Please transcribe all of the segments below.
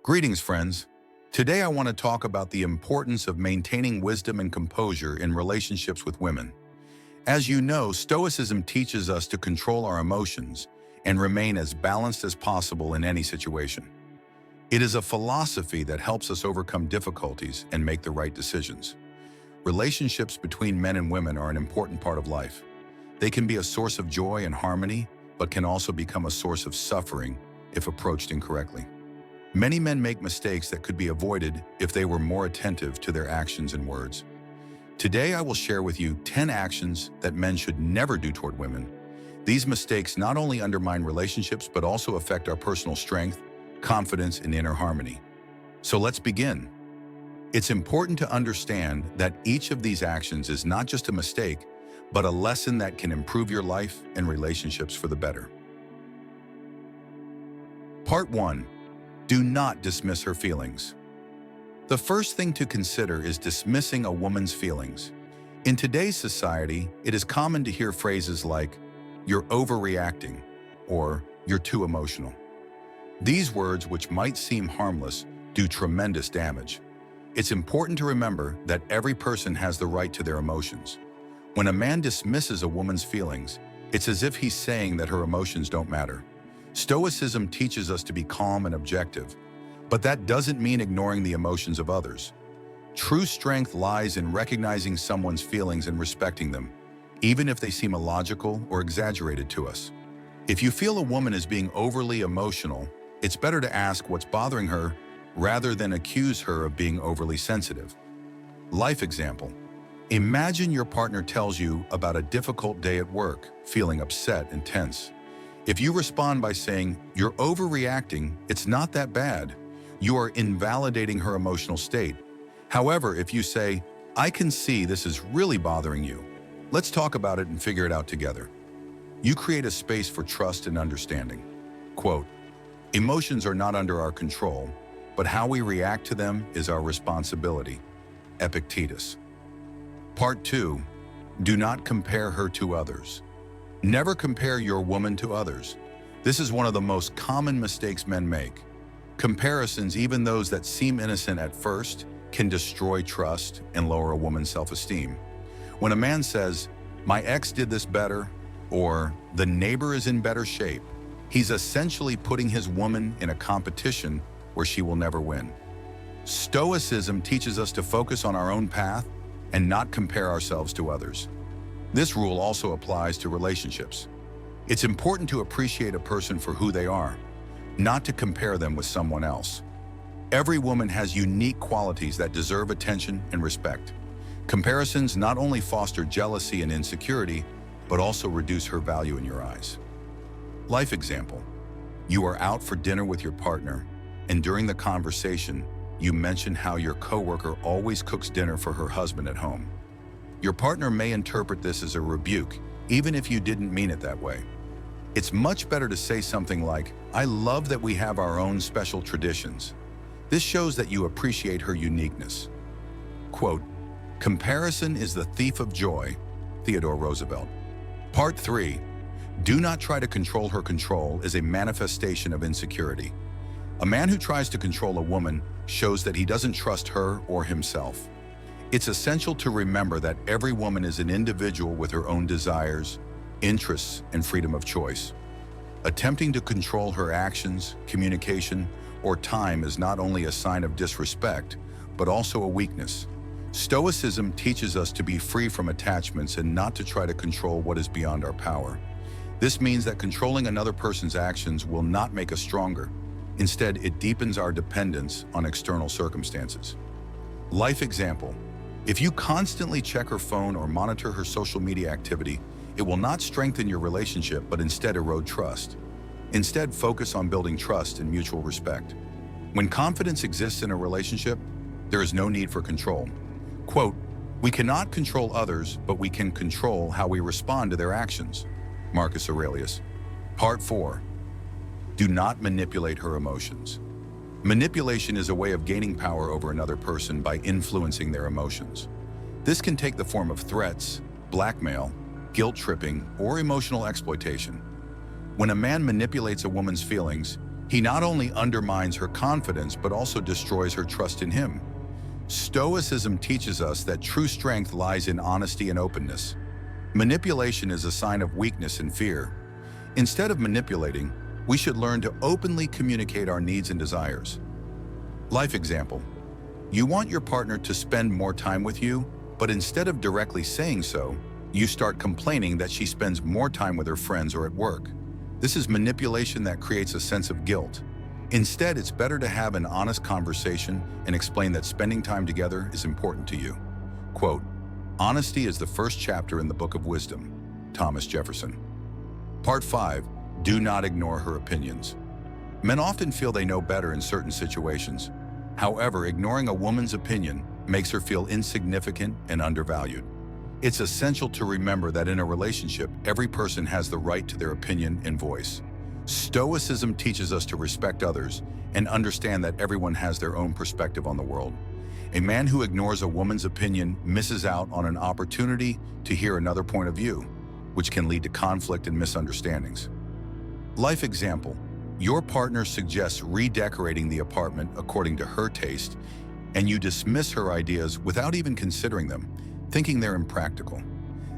Greetings, friends. Today I want to talk about the importance of maintaining wisdom and composure in relationships with women. As you know, Stoicism teaches us to control our emotions and remain as balanced as possible in any situation. It is a philosophy that helps us overcome difficulties and make the right decisions. Relationships between men and women are an important part of life. They can be a source of joy and harmony, but can also become a source of suffering if approached incorrectly. Many men make mistakes that could be avoided if they were more attentive to their actions and words. Today, I will share with you 10 actions that men should never do toward women. These mistakes not only undermine relationships, but also affect our personal strength, confidence, and inner harmony. So let's begin. It's important to understand that each of these actions is not just a mistake, but a lesson that can improve your life and relationships for the better. Part 1. Do not dismiss her feelings. The first thing to consider is dismissing a woman's feelings. In today's society, it is common to hear phrases like, "You're overreacting," or "You're too emotional." These words, which might seem harmless, do tremendous damage. It's important to remember that every person has the right to their emotions. When a man dismisses a woman's feelings, it's as if he's saying that her emotions don't matter. Stoicism teaches us to be calm and objective, but that doesn't mean ignoring the emotions of others. True strength lies in recognizing someone's feelings and respecting them, even if they seem illogical or exaggerated to us. If you feel a woman is being overly emotional, it's better to ask what's bothering her rather than accuse her of being overly sensitive. Life example. Imagine your partner tells you about a difficult day at work, feeling upset and tense. If you respond by saying, "You're overreacting, it's not that bad," you are invalidating her emotional state. However, if you say, "I can see this is really bothering you. Let's talk about it and figure it out together," you create a space for trust and understanding. Quote, "Emotions are not under our control, but how we react to them is our responsibility." Epictetus. Part 2. Do not compare her to others. Never compare your woman to others. This is one of the most common mistakes men make. Comparisons, even those that seem innocent at first, can destroy trust and lower a woman's self-esteem. When a man says, "My ex did this better," or "the neighbor is in better shape," he's essentially putting his woman in a competition where she will never win. Stoicism teaches us to focus on our own path and not compare ourselves to others. This rule also applies to relationships. It's important to appreciate a person for who they are, not to compare them with someone else. Every woman has unique qualities that deserve attention and respect. Comparisons not only foster jealousy and insecurity, but also reduce her value in your eyes. Life example. You are out for dinner with your partner, and during the conversation, you mention how your coworker always cooks dinner for her husband at home. Your partner may interpret this as a rebuke, even if you didn't mean it that way. It's much better to say something like, "I love that we have our own special traditions." This shows that you appreciate her uniqueness. Quote, "Comparison is the thief of joy," Theodore Roosevelt. Part 3. Do not try to control her. Control is a manifestation of insecurity. A man who tries to control a woman shows that he doesn't trust her or himself. It's essential to remember that every woman is an individual with her own desires, interests, and freedom of choice. Attempting to control her actions, communication, or time is not only a sign of disrespect, but also a weakness. Stoicism teaches us to be free from attachments and not to try to control what is beyond our power. This means that controlling another person's actions will not make us stronger. Instead, it deepens our dependence on external circumstances. Life example. If you constantly check her phone or monitor her social media activity, it will not strengthen your relationship, but instead erode trust. Instead, focus on building trust and mutual respect. When confidence exists in a relationship, there is no need for control. Quote, "We cannot control others, but we can control how we respond to their actions." Marcus Aurelius. Part 4. Do not manipulate her emotions. Manipulation is a way of gaining power over another person by influencing their emotions. This can take the form of threats, blackmail, guilt tripping, or emotional exploitation. When a man manipulates a woman's feelings, He not only undermines her confidence but also destroys her trust in him. Stoicism teaches us that true strength lies in honesty and openness. Manipulation is a sign of weakness and fear. Instead of manipulating, we should learn to openly communicate our needs and desires. Life example. You want your partner to spend more time with you, but instead of directly saying so, you start complaining that she spends more time with her friends or at work. This is manipulation that creates a sense of guilt. Instead, it's better to have an honest conversation and explain that spending time together is important to you. Quote, "Honesty is the first chapter in the Book of Wisdom." Thomas Jefferson. Part 5. Do not ignore her opinions. Men often feel they know better in certain situations. However, ignoring a woman's opinion makes her feel insignificant and undervalued. It's essential to remember that in a relationship, every person has the right to their opinion and voice. Stoicism teaches us to respect others and understand that everyone has their own perspective on the world. A man who ignores a woman's opinion misses out on an opportunity to hear another point of view, which can lead to conflict and misunderstandings. Life example. Your partner suggests redecorating the apartment according to her taste, and you dismiss her ideas without even considering them, thinking they're impractical.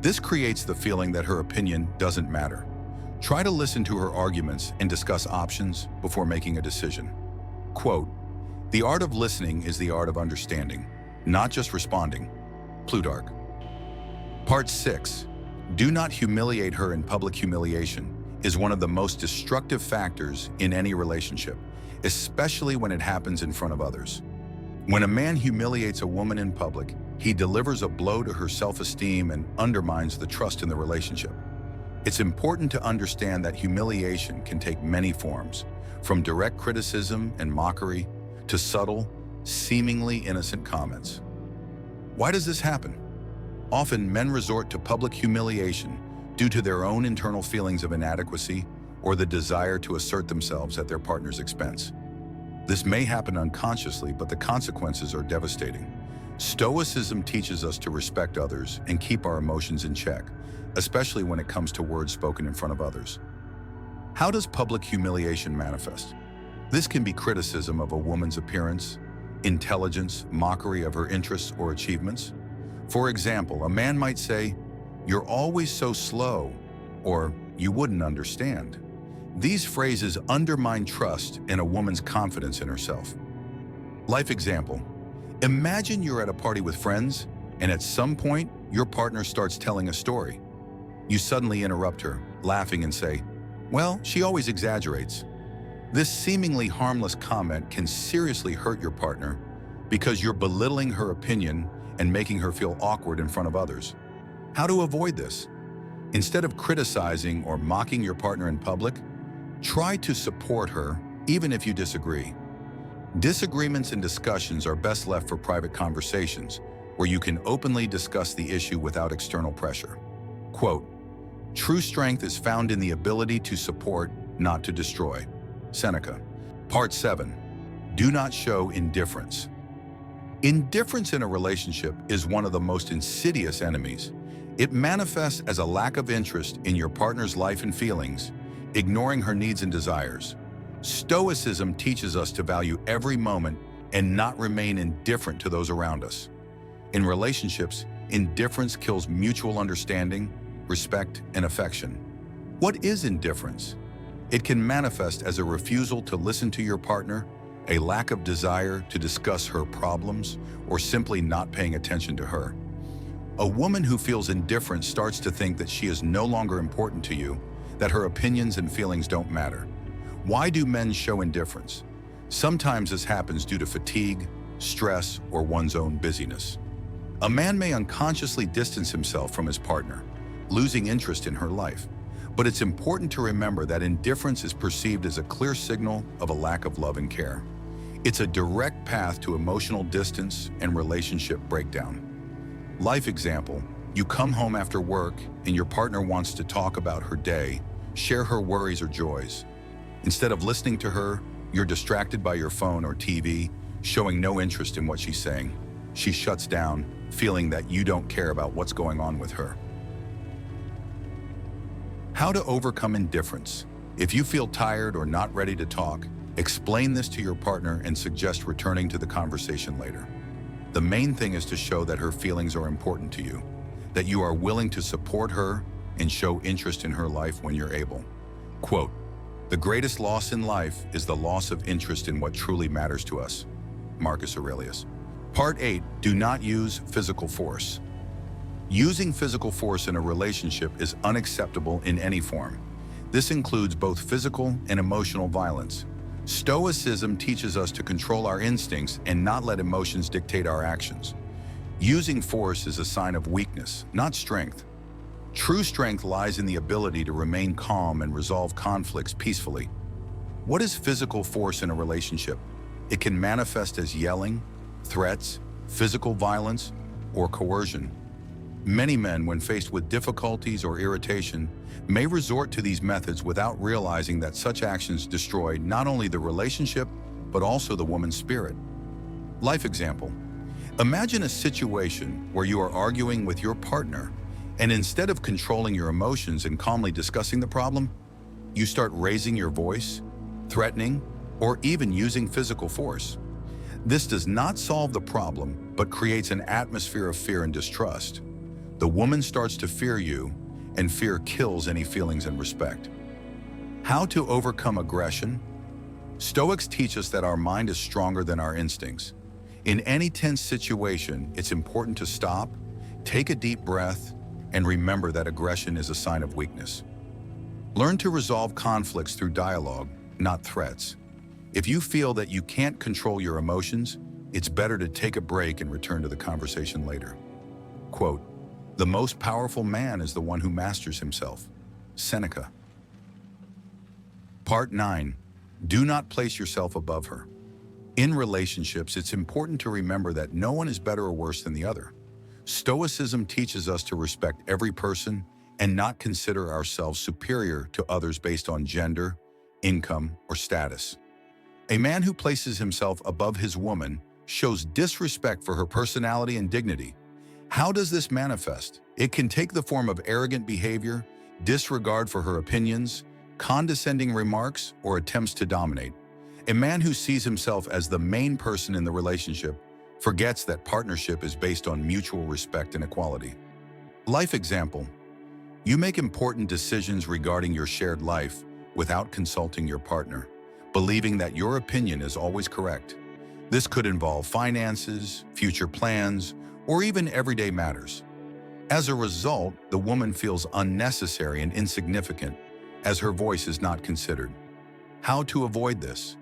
This creates the feeling that her opinion doesn't matter. Try to listen to her arguments and discuss options before making a decision. Quote, "The art of listening is the art of understanding, not just responding." Plutarch. Part 6. Do not humiliate her in public. Humiliation is one of the most destructive factors in any relationship, especially when it happens in front of others. When a man humiliates a woman in public, he delivers a blow to her self-esteem and undermines the trust in the relationship. It's important to understand that humiliation can take many forms, from direct criticism and mockery to subtle, seemingly innocent comments. Why does this happen? Often, men resort to public humiliation due to their own internal feelings of inadequacy or the desire to assert themselves at their partner's expense. This may happen unconsciously, but the consequences are devastating. Stoicism teaches us to respect others and keep our emotions in check, especially when it comes to words spoken in front of others. How does public humiliation manifest? This can be criticism of a woman's appearance, intelligence, mockery of her interests or achievements. For example, a man might say, "You're always so slow," or "You wouldn't understand." These phrases undermine trust and a woman's confidence in herself. Life example. Imagine you're at a party with friends, and at some point, your partner starts telling a story. You suddenly interrupt her, laughing and say, "Well, she always exaggerates." This seemingly harmless comment can seriously hurt your partner because you're belittling her opinion and making her feel awkward in front of others. How to avoid this? Instead of criticizing or mocking your partner in public, try to support her even if you disagree. Disagreements and discussions are best left for private conversations where you can openly discuss the issue without external pressure. Quote, "True strength is found in the ability to support, not to destroy." Seneca. Part 7. Do not show indifference. Indifference in a relationship is one of the most insidious enemies. It manifests as a lack of interest in your partner's life and feelings, ignoring her needs and desires. Stoicism teaches us to value every moment and not remain indifferent to those around us. In relationships, indifference kills mutual understanding, respect, and affection. What is indifference? It can manifest as a refusal to listen to your partner, a lack of desire to discuss her problems, or simply not paying attention to her. A woman who feels indifferent starts to think that she is no longer important to you, that her opinions and feelings don't matter. Why do men show indifference? Sometimes this happens due to fatigue, stress, or one's own busyness. A man may unconsciously distance himself from his partner, losing interest in her life. But it's important to remember that indifference is perceived as a clear signal of a lack of love and care. It's a direct path to emotional distance and relationship breakdown. Life example, you come home after work and your partner wants to talk about her day, share her worries or joys. Instead of listening to her, you're distracted by your phone or TV, showing no interest in what she's saying. She shuts down, feeling that you don't care about what's going on with her. How to overcome indifference. If you feel tired or not ready to talk, Explain this to your partner and suggest returning to the conversation later. The main thing is to show that her feelings are important to you, that you are willing to support her and show interest in her life when you're able. Quote, "The greatest loss in life is the loss of interest in what truly matters to us." Marcus Aurelius. Part 8. Do not use physical force. Using physical force in a relationship is unacceptable in any form. This includes both physical and emotional violence. Stoicism teaches us to control our instincts and not let emotions dictate our actions. Using force is a sign of weakness, not strength. True strength lies in the ability to remain calm and resolve conflicts peacefully. What is physical force in a relationship? It can manifest as yelling, threats, physical violence, or coercion. Many men, when faced with difficulties or irritation, may resort to these methods without realizing that such actions destroy not only the relationship, but also the woman's spirit. Life example. Imagine a situation where you are arguing with your partner, and instead of controlling your emotions and calmly discussing the problem, you start raising your voice, threatening, or even using physical force. This does not solve the problem, but creates an atmosphere of fear and distrust. The woman starts to fear you, and fear kills any feelings and respect. How to overcome aggression? Stoics teach us that our mind is stronger than our instincts. In any tense situation, it's important to stop, take a deep breath, and remember that aggression is a sign of weakness. Learn to resolve conflicts through dialogue, not threats. If you feel that you can't control your emotions, it's better to take a break and return to the conversation later. Quote, "The most powerful man is the one who masters himself." Seneca. Part 9. Do not place yourself above her. In relationships, it's important to remember that no one is better or worse than the other. Stoicism teaches us to respect every person and not consider ourselves superior to others based on gender, income, or status. A man who places himself above his woman shows disrespect for her personality and dignity. How does this manifest? It can take the form of arrogant behavior, disregard for her opinions, condescending remarks, or attempts to dominate. A man who sees himself as the main person in the relationship forgets that partnership is based on mutual respect and equality. Life example. You make important decisions regarding your shared life without consulting your partner, believing that your opinion is always correct. This could involve finances, future plans, or even everyday matters. As a result, the woman feels unnecessary and insignificant as her voice is not considered. How to avoid this?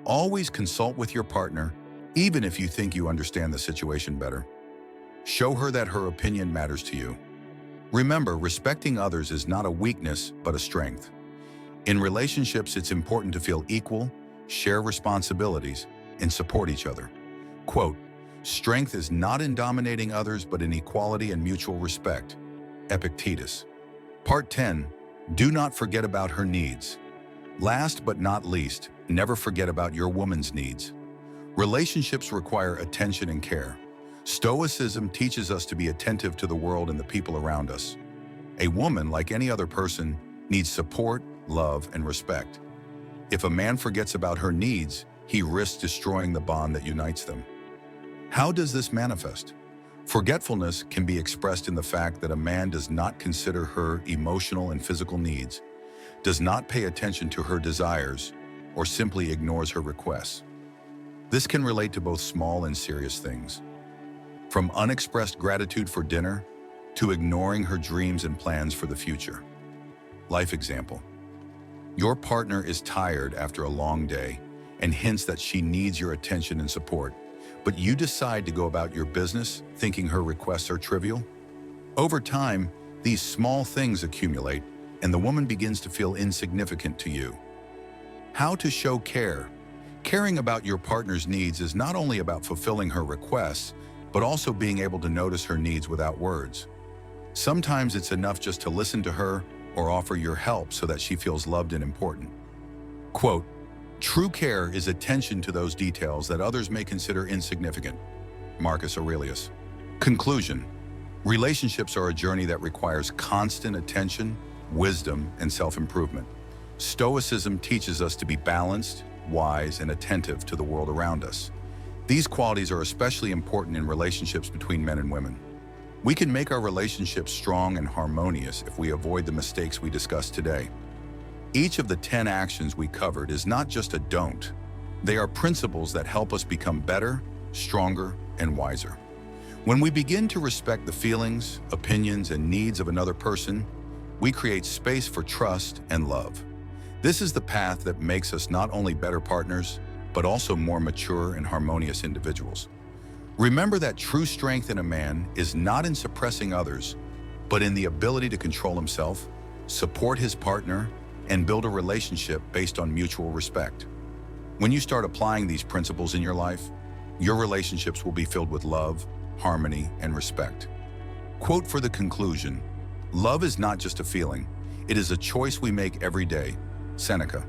Always consult with your partner, even if you think you understand the situation better. Show her that her opinion matters to you. Remember, respecting others is not a weakness, but a strength. In relationships, it's important to feel equal, share responsibilities, and support each other. Quote, "Strength is not in dominating others, but in equality and mutual respect." Epictetus. Part 10. Do not forget about her needs. Last but not least, never forget about your woman's needs. Relationships require attention and care. Stoicism teaches us to be attentive to the world and the people around us. A woman, like any other person, needs support, love, and respect. If a man forgets about her needs, he risks destroying the bond that unites them. How does this manifest? Forgetfulness can be expressed in the fact that a man does not consider her emotional and physical needs, does not pay attention to her desires, or simply ignores her requests. This can relate to both small and serious things, from unexpressed gratitude for dinner to ignoring her dreams and plans for the future. Life example. Your partner is tired after a long day and hints that she needs your attention and support, but you decide to go about your business thinking her requests are trivial? Over time, these small things accumulate and the woman begins to feel insignificant to you. How to show care? Caring about your partner's needs is not only about fulfilling her requests, but also being able to notice her needs without words. Sometimes it's enough just to listen to her or offer your help so that she feels loved and important. Quote, "True care is attention to those details that others may consider insignificant." Marcus Aurelius. Conclusion. Relationships are a journey that requires constant attention, wisdom, and self-improvement. Stoicism teaches us to be balanced, wise, and attentive to the world around us. These qualities are especially important in relationships between men and women. We can make our relationships strong and harmonious if we avoid the mistakes we discussed today. Each of the 10 actions we covered is not just a don't. They are principles that help us become better, stronger, and wiser. When we begin to respect the feelings, opinions, and needs of another person, we create space for trust and love. This is the path that makes us not only better partners, but also more mature and harmonious individuals. Remember that true strength in a man is not in suppressing others, but in the ability to control himself, support his partner, and build a relationship based on mutual respect. When you start applying these principles in your life, your relationships will be filled with love, harmony, and respect. Quote for the conclusion: "Love is not just a feeling, it is a choice we make every day." Seneca.